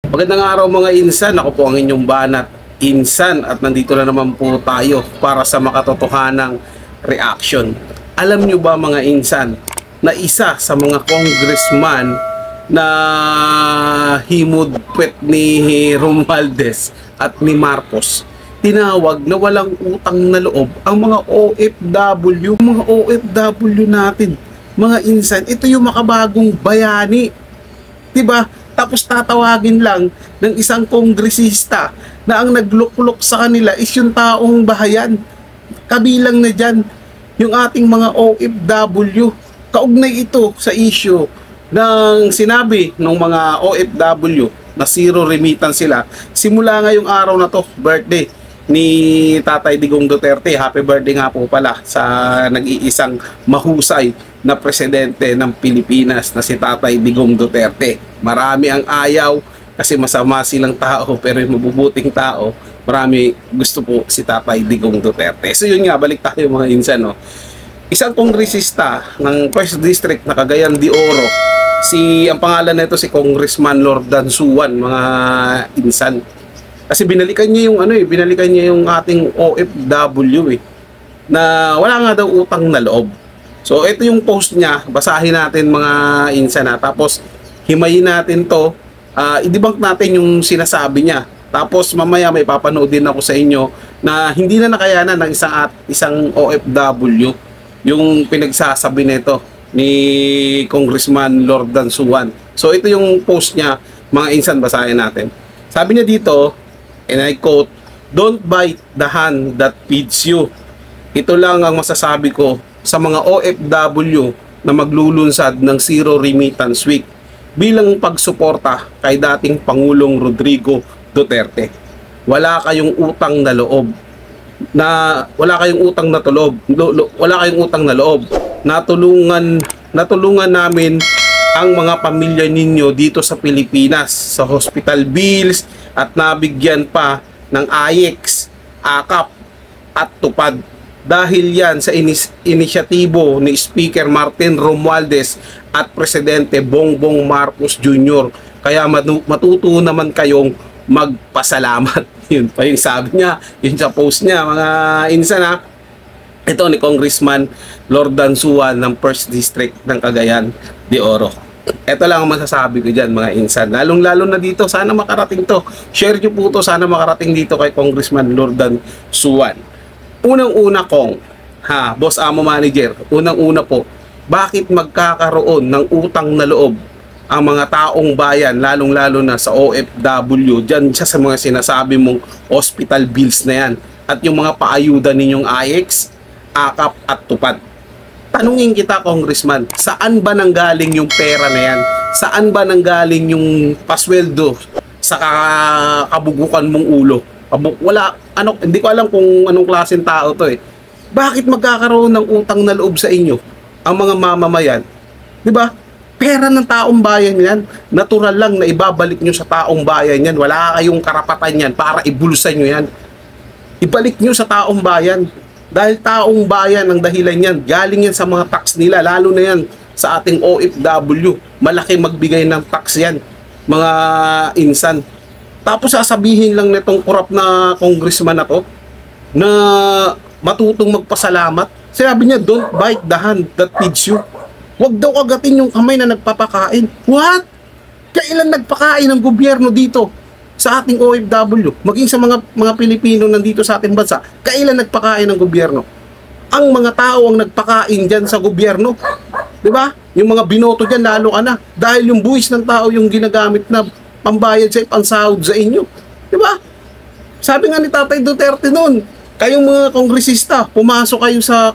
Magandang araw mga insan, ako po ang inyong banat insan at nandito na naman po tayo para sa makatotohanang reaction. Alam nyo ba mga insan na isa sa mga congressman na himudpwet ni Romualdez at ni Marcos, tinawag na walang utang na loob ang mga OFW, mga OFW natin, mga insan. Ito yung makabagong bayani, 'di ba? Tapos tatawagin lang ng isang kongresista na ang nagluklok sa kanila is yung taong bahayan. Kabilang na dyan yung ating mga OFW. Kaugnay ito sa issue ng sinabi ng mga OFW na zero remittance sila. Simula ngayong araw na to, birthday ni Tatay Digong Duterte. Happy birthday nga po pala sa nag-iisang mahusay na presidente ng Pilipinas na si Tatay Digong Duterte. Marami ang ayaw kasi masama silang tao, pero yung mabubuting tao, marami gusto po si Tatay Digong Duterte. So yun nga, balik tayo mga insan, no? Isang kongresista ng 1st District na Cagayan de Oro, ang pangalan nito si Congressman Lord Dansuan, mga insan. Kasi binalikan niya yung binalikan niya yung ating OFW na wala nga daw utang na loob. So ito yung post niya, basahin natin mga insan na, tapos himayin natin to, i-debunk natin yung sinasabi niya. Tapos mamaya may papanood din ako sa inyo na hindi na nakayanan ng isang OFW yung pinagsasabi nito ni Congressman Lord Dansuan. So ito yung post niya, mga insan, basahin natin. Sabi niya dito, and I quote, "Don't bite the hand that feeds you." Ito lang ang masasabi ko sa mga OFW na maglulunsad ng Zero Remittance Week bilang pagsuporta kay dating Pangulong Rodrigo Duterte. Wala kayong utang na loob. Wala kayong utang na loob. Natulungan namin ang mga pamilya ninyo dito sa Pilipinas sa hospital bills at nabigyan pa ng AYEX, AKAP at TUPAD. Dahil yan sa inisyatibo ni Speaker Martin Romualdez at Presidente Bongbong Marcos Jr. Kaya matuto naman kayong magpasalamat. Yun pa yung sabi niya, yun sa post niya, mga insan ha. Ito ni Congressman Lord Dansuan ng 1st District ng Cagayan de Oro. Ito lang ang masasabi ko dyan mga insan. Lalong-lalo na dito, sana makarating to. Share nyo po to, sana makarating dito kay Congressman Lord Dansuan. Unang-una kong, Boss Amo Manager, unang-una po, bakit magkakaroon ng utang na loob ang mga taong bayan, lalong-lalo na sa OFW, dyan siya sa mga sinasabi mong hospital bills na yan, at yung mga paayuda ninyong AYEX, AKAP at TUPAD. Tanungin kita, Congressman, saan ba nanggaling yung pera na yan? Saan ba nanggaling yung pasweldo sa kabugukan mong ulo? Wala, hindi ko alam kung anong klaseng tao to eh. Bakit magkakaroon ng utang na loob sa inyo ang mga mamamayan? 'Di ba? Pera ng taong bayan yan. Natural lang na ibabalik nyo sa taong bayan yan. Wala kayong karapatan yan para ibulsa nyo yan. Ibalik nyo sa taong bayan. Dahil taong bayan ang dahilan yan. Galing yan sa mga tax nila. Lalo na yan sa ating OFW. Malaki magbigay ng tax yan, mga insan. Tapos sasabihin lang nitong korap na congressman na to na matutong magpasalamat. Sabi niya, don't bite the hand that feeds you. Huwag daw agatin yung kamay na nagpapakain. What? Kailan nagpakain ng gobyerno dito sa ating OFW? Maging sa mga Pilipino nandito sa ating bansa, kailan nagpakain ng gobyerno? Ang mga tao ang nagpakain dyan sa gobyerno. Diba? Yung mga binoto dyan, lalo ka na. Dahil yung buwis ng tao yung ginagamit na pambayad sa pansahod sa inyo. Diba? Sabi nga ni Tatay Duterte noon, kayong mga kongresista, pumasok kayo sa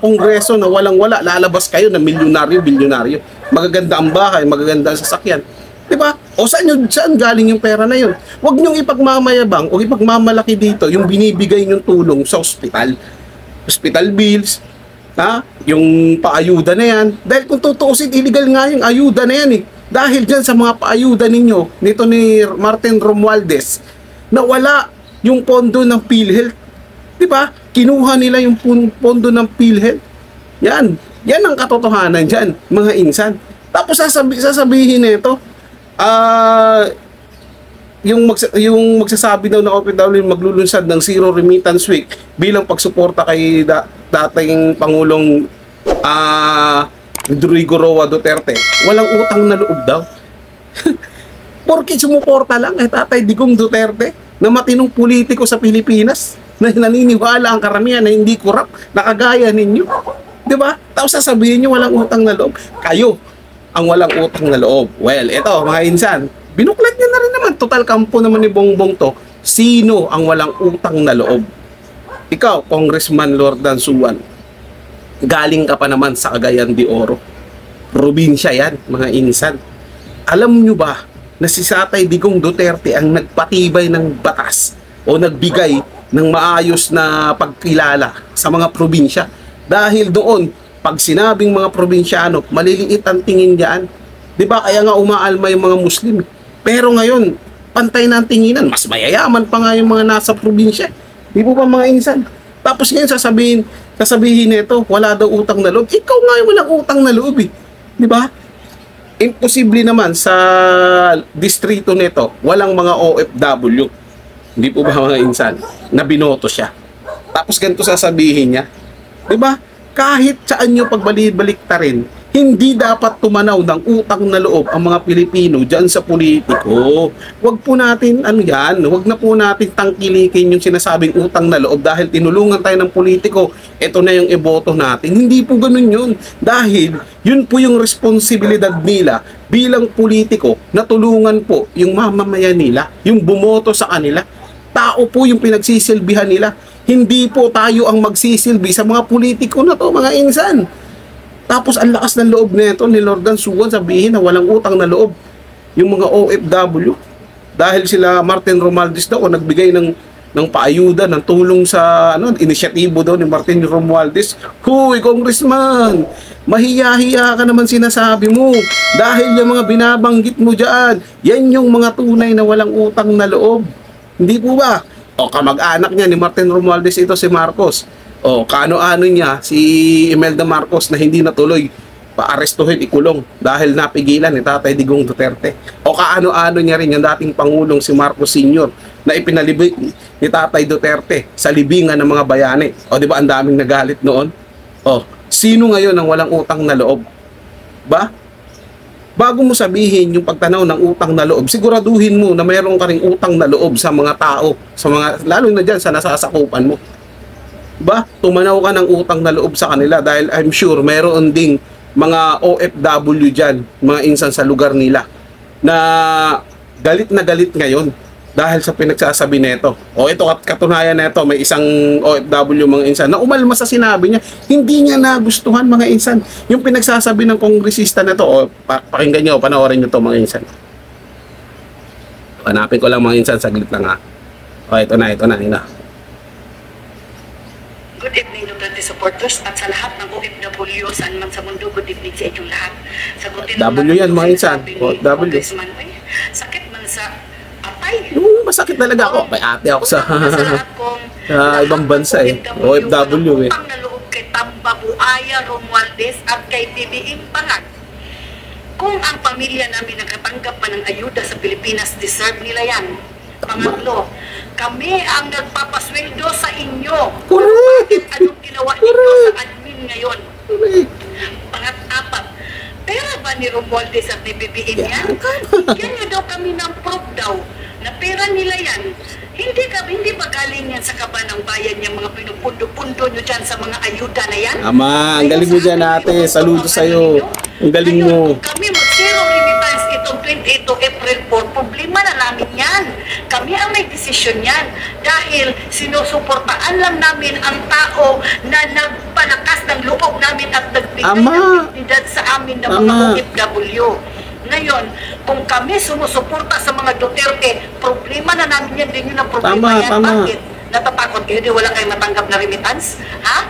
kongreso na walang-wala, lalabas kayo na milyonaryo, bilyonaryo. Magaganda ang bahay, magaganda ang sasakyan. Diba? O saan galing yung pera na yun? Huwag niyong ipagmamayabang o ipagmamalaki dito yung binibigay niyong tulong sa ospital. Hospital bills, yung paayuda na yan. Dahil kung tutuusin, illegal nga yung ayuda na yan eh. Dahil dyan sa mga paayuda ninyo, nito ni Martin Romualdez, na wala yung pondo ng PhilHealth. Diba? Kinuha nila yung pondo ng PhilHealth. Yan ang katotohanan dyan, mga insan. Tapos sasabihin nito, yung magsasabi daw na OFW maglulunsad ng zero remittance week bilang pagsuporta kay dating Pangulong Rodrigo Roa Duterte, walang utang na loob daw. Porke sumuporta lang Tatay Digong Duterte na matinong politiko sa Pilipinas na naniniwala ang karamihan na hindi korap, nakagaya ninyo. 'Di ba? Tapos sasabihin niyo walang utang na loob. Kayo ang walang utang na loob. Well, eto mga insan, binuklat niya na rin naman. Total kampo naman ni Bongbong to. Sino ang walang utang na loob? Ikaw, Congressman Lordan Suwan. Galing ka pa naman sa Cagayan de Oro. Probinsya yan, mga insan. Alam nyo ba na si Tatay Digong Duterte ang nagpatibay ng batas o nagbigay ng maayos na pagkilala sa mga probinsya? Dahil doon, pag sinabing mga probinsyano, maliliit ang tingin diyan. 'Di ba? Kaya nga umaalma yung mga Muslim. Pero ngayon, pantay na ang tinginan. Mas mayayaman pa nga yung mga nasa probinsya. Di po ba mga insan? Tapos ngayon sasabihin nito, wala daw utang na loob. Ikaw nga yung walang utang na loob eh. Di ba? Imposible naman sa distrito nito, walang mga OFW. Hindi po ba mga insan? Na binoto siya. Tapos ganito sasabihin niya. Di ba? Kahit saan nyo pagbalik-balik ta rin, hindi dapat tumanaw ng utang na loob ang mga Pilipino dyan sa politiko. Huwag po natin, huwag na po natin tangkilikin yung sinasabing utang na loob dahil tinulungan tayo ng politiko, ito na yung iboto natin. Hindi po ganun yun. Dahil yun po yung responsibilidad nila bilang politiko na tulungan po yung mamamayan nila, yung bumoto sa kanila. Tao po yung pinagsisilbihan nila. Hindi po tayo ang magsisilbi sa mga politiko na to, mga insan. Tapos ang lakas ng loob nito ni Lordan Suwan sabihin na walang utang na loob yung mga OFW. Dahil sila Martin Romualdez daw o nagbigay ng paayuda, ng tulong sa inisyatibo daw ni Martin Romualdez. Huy, Congressman, mahiya-hiya ka naman sinasabi mo. Dahil yung mga binabanggit mo dyan, yan yung mga tunay na walang utang na loob. Hindi po ba? O kamag-anak niya ni Martin Romualdez ito si Marcos. O kaano-ano niya si Imelda Marcos na hindi natuloy paarestuhin, ikulong dahil napigilan ni Tatay Digong Duterte. O kaano-ano niya rin yung dating Pangulong si Marcos Sr. na ipinalibig ni Tatay Duterte sa libingan ng mga bayani. O di ba ang daming nagalit noon? O sino ngayon ang walang utang na loob? Ba? Bago mo sabihin yung pagtanaw ng utang na loob, siguraduhin mo na mayroon ka ring utang na loob sa mga tao, sa mga, lalo na dyan sa nasasakupan mo. Ba? Tumanaw ka ng utang na loob sa kanila dahil I'm sure mayroon ding mga OFW dyan, mga insan sa lugar nila, na galit ngayon dahil sa pinagsasabi nito. O ito katunayan nito, may isang OFW mga insan na umalma sa sinabi niya, hindi niya nagustuhan mga insan yung pinagsasabi ng kongresista na to. O pakinggan niyo, panoorin niyo to mga insan. Hanapin ko lang mga insan, saglit lang ha. O ito na. Good evening, Duterte supporters at sa lahat ng OFW saan man sa mundo, good evening sa inyong lahat. Sagutin W yan mga insan. OFW. Sakit man sa atay. Masakit talaga ako. May ate ako sa ibang bansa eh. OFW eh. Ang naloob kay Tamba Buaya Romualdez at kay BBM Pangag. Kung ang pamilya namin nakatanggap pa ng ayuda sa Pilipinas, deserve nila yan. Pangatlo, kami ang nagpapasweldo sa inyo. Correct! Anong ginawa ninyo sa admin ngayon? Pangat-apat, pera ba ni Romualdez at ni BBM yan? Bigyan nyo daw kami ng proof daw na pera nila yan. Hindi ba galing yan sa kaba ng bayan yung mga pinupundo-pundo nyo dyan sa mga ayuda na yan? Ama, ang galing mo dyan ate. Saludo sa'yo. Ang galing mo. Kami mag-zero remittance itong 28 April 4. Problema na namin yan. Kami ang may desisyon yan. Dahil sinusuportaan lang namin ang tao na nagpalakas ng loob namin at nagbigay ng dignidad sa amin ng mga OFW. Ngayon, kung kami sumusuporta sa mga Duterte, problema na namin yan, din yun ang problema yan. Bakit? Natatakot kayo, di wala kayong matanggap na remittance? Ha?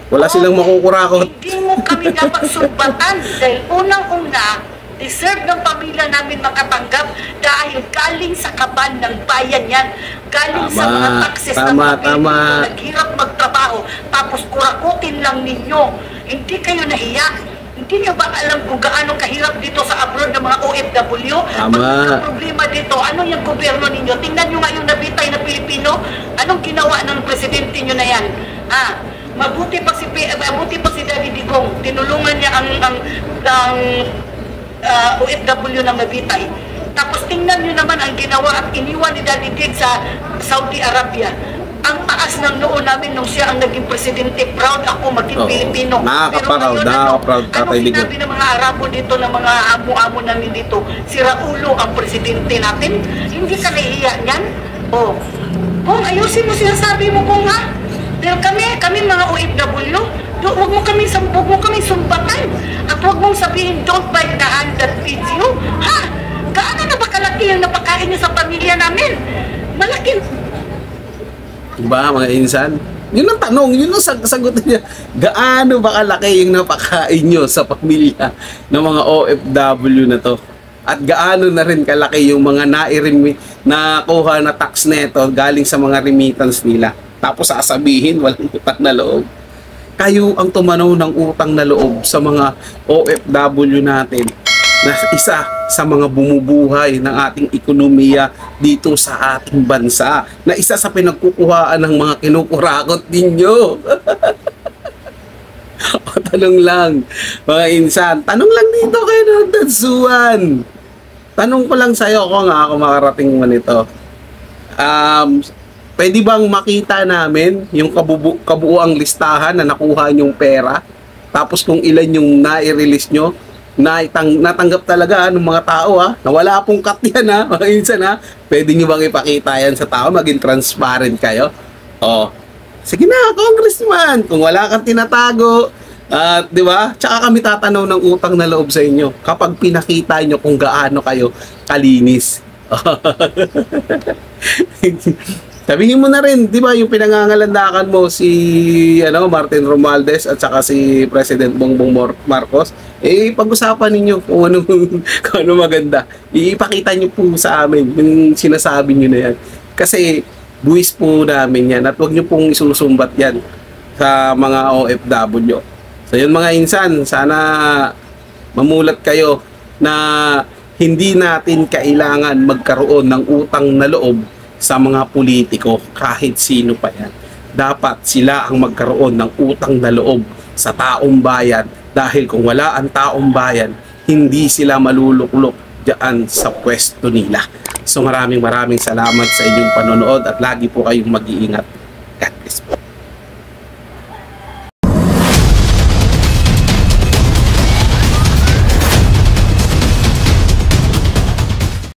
Wala silang makukurakot. Hindi mo kami dapat sumbatan dahil unang-una, deserve ng pamilya namin makatanggap dahil galing sa kaban ng bayan yan. Galing sa mga taxes ng mga Pilipino, naghirap magtrabaho, tapos kurakutin lang ninyo. Hindi kayo nahiya. Hindi Hindi nyo ba alam kung gaano kahirap dito sa abroad ng mga OFW? Tama. Pag problema dito, ano yung gobyerno ninyo? Tingnan nyo nga yung nabitay na Pilipino. Anong ginawa ng presidente nyo na yan? Mabuti pa si Daddy Digong. Tinulungan niya ang OFW na mabitay. Tapos tingnan nyo naman ang ginawa at iniwan ni Daddy Dig sa Saudi Arabia. Ang taas ng noo namin nung siya ang naging presidente. Proud ako maging Pilipino. Nakaka-proud ano sinabi ng mga Arabo dito, ng mga amo-amo namin dito? Si Raulo ang presidente natin. Hindi ka nahihiya niyan? Kung ayusin mo sinasabi mo kung ha. Pero kami mga OFW, huwag mo kami sumbatan. At huwag mong sabihin, don't bite the hand that feeds you. Gaano na ba kalaki yung napakain niyo sa pamilya namin? Malaki. Diba mga insan? Yun ang tanong, yun ang sagot niya. Gaano ba kalaki yung napakain nyo sa pamilya ng mga OFW na to? At gaano na rin kalaki yung mga nakuha na tax neto galing sa mga remittance nila? Tapos sasabihin, walang utang na loob. Kayo ang tumanaw ng utang na loob sa mga OFW natin na isa sa mga bumubuhay ng ating ekonomiya dito sa ating bansa, na isa sa pinagkukuhaan ng mga kinukurakot ninyo. O tanong lang, mga insan, tanong lang dito kay Nagdansuan. Tanong ko lang sa'yo kung ako makarating mo nito. Pwede bang makita namin yung kabuuang listahan na nakuha nyong pera? Tapos kung ilan yung nai-release nyo? Natanggap talaga ng mga tao na wala pong cut yan mga insan pwede nyo bang ipakita yan sa tao, maging transparent kayo? Sige na congressman, kung wala kang tinatago, di ba? Tsaka kami tatanaw ng utang na loob sa inyo kapag pinakita nyo kung gaano kayo kalinis. Sabihin mo na rin, di ba, yung pinangangalandakan mo si Martin Romualdez at saka si President Bongbong Marcos, pag-usapan ninyo kung ano maganda. Ipakita nyo po sa amin yung sinasabi nyo na yan. Kasi buwis po namin yan at huwag nyo pong isusumbat yan sa mga OFW. So yun mga insan, sana mamulat kayo na hindi natin kailangan magkaroon ng utang na loob sa mga politiko, kahit sino pa yan. Dapat sila ang magkaroon ng utang na loob sa taong bayan, dahil kung wala ang taong bayan, hindi sila maluluklok diyan sa pwesto nila. So maraming salamat sa inyong panonood at lagi po kayong mag-iingat.